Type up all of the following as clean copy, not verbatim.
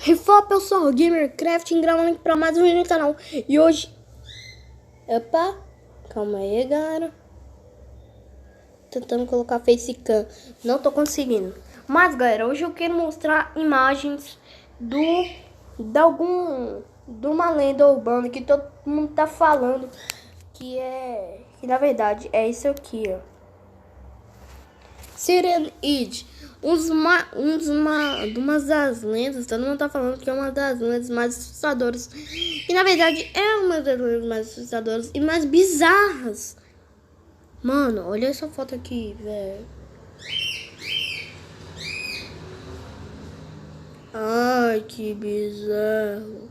Refop, eu sou o Gamercraft, gravando aqui pra mais um vídeo no canal. E hoje... Opa, calma aí, galera. Tentando colocar facecam, não tô conseguindo. Mas, galera, hoje eu quero mostrar imagens de uma lenda urbana que todo mundo tá falando. Que na verdade é isso aqui, ó. Siren Head, uma das lendas, todo mundo tá falando que é uma das lendas mais assustadoras. E na verdade é uma das lendas mais assustadoras e mais bizarras. Mano, olha essa foto aqui, velho. Ai, que bizarro.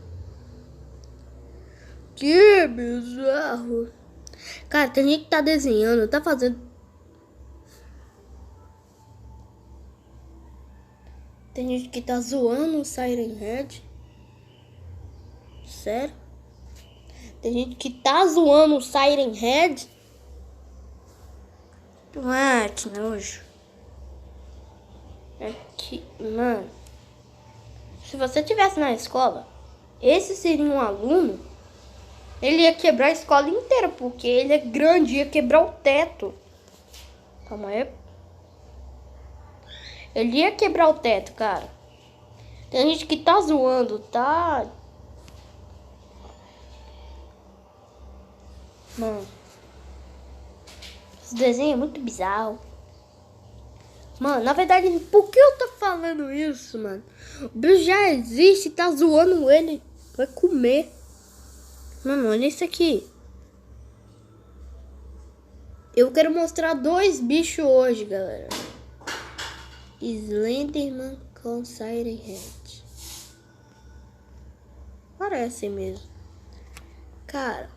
Que bizarro. Cara, tem gente que tá desenhando, tá fazendo... Tem gente que tá zoando o Siren Head. Sério? Tem gente que tá zoando o Siren Head. Ah, que nojo. É que, mano. Se você tivesse na escola, esse seria um aluno. Ele ia quebrar a escola inteira, porque ele é grande, ia quebrar o teto. Calma aí. Ele ia quebrar o teto, cara. Tem gente que tá zoando, tá? Mano, esse desenho é muito bizarro. Mano, na verdade, por que eu tô falando isso, mano? O bicho já existe, tá zoando ele. Vai comer. Mano, olha isso aqui. Eu quero mostrar dois bichos hoje, galera. Slenderman com Siren Head. Parece mesmo. Cara,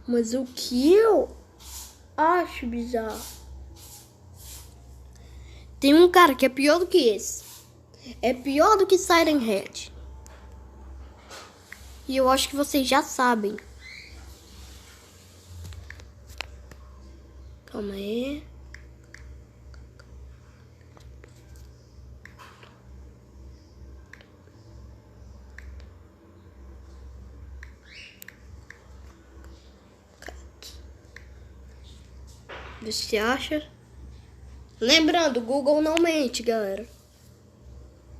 mas o que eu acho bizarro. Tem um cara que é pior do que esse. É pior do que Siren Head. E eu acho que vocês já sabem. Calma aí. Você acha? Lembrando, o Google não mente, galera.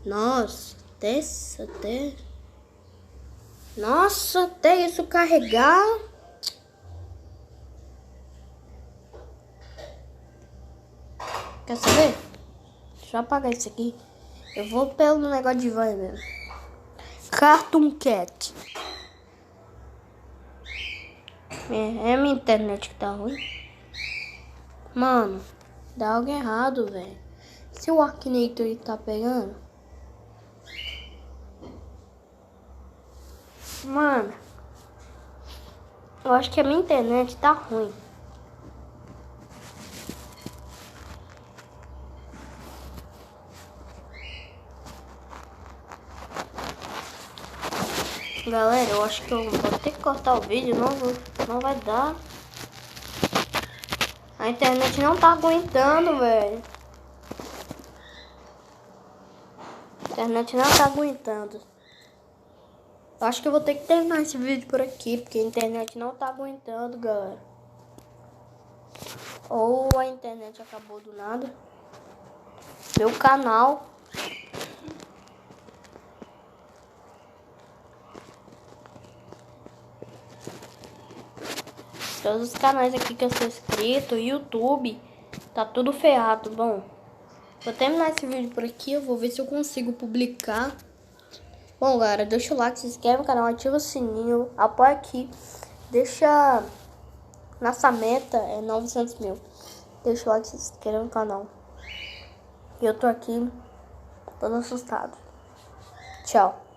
Nossa, até isso carregar. Quer saber? Deixa eu apagar isso aqui. Eu vou pelo negócio de van mesmo. Cartoon Cat. É minha internet que tá ruim. Mano, dá algo errado, velho. Se o Akinator tá pegando. Mano, eu acho que a minha internet tá ruim. Galera, eu acho que eu vou ter que cortar o vídeo, não vai dar. A internet não tá aguentando, velho. A internet não tá aguentando. Eu acho que eu vou ter que terminar esse vídeo por aqui, porque a internet não tá aguentando, galera. Ou a internet acabou do nada. Meu canal. Todos os canais aqui que eu sou inscrito, YouTube, tá tudo ferrado. Bom, vou terminar esse vídeo por aqui. Eu vou ver se eu consigo publicar. Bom, galera, deixa o like, se inscreve no canal, ativa o sininho, apoia aqui. Deixa... Nossa meta é 900 mil. Deixa o like, se inscreve no canal. E eu tô aqui todo assustado. Tchau.